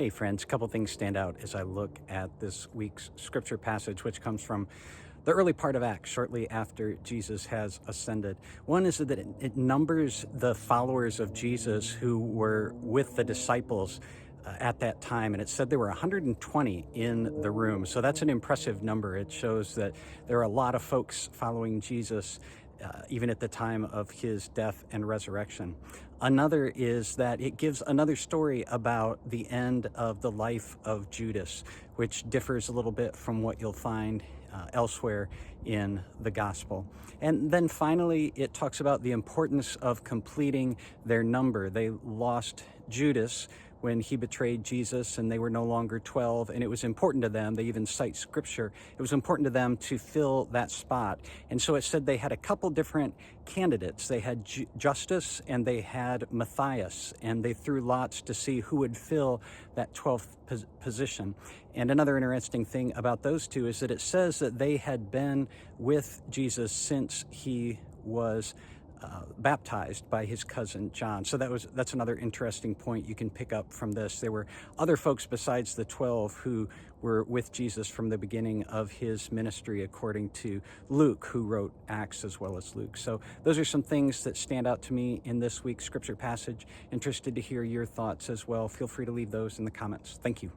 Hey friends, a couple things stand out as I look at this week's scripture passage, which comes from the early part of Acts, shortly after Jesus has ascended. One is that it numbers the followers of Jesus who were with the disciples at that time, and it said there were 120 in the room. So that's an impressive number. It shows that there are a lot of folks following Jesus even at the time of his death and resurrection. Another is that it gives another story about the end of the life of Judas, which differs a little bit from what you'll find elsewhere in the gospel. And then finally, it talks about the importance of completing their number. They lost Judas when he betrayed Jesus and they were no longer 12, and it was important to them. They even cite scripture. It was important to them to fill that spot. And so it said they had a couple different candidates. They had Justus and they had Matthias, and they threw lots to see who would fill that 12th position. And another interesting thing about those two is that it says that they had been with Jesus since he was baptized by his cousin John. So that's another interesting point you can pick up from this. There were other folks besides the 12 who were with Jesus from the beginning of his ministry, according to Luke, who wrote Acts as well as Luke. So those are some things that stand out to me in this week's scripture passage. Interested to hear your thoughts as well. Feel free to leave those in the comments. Thank you.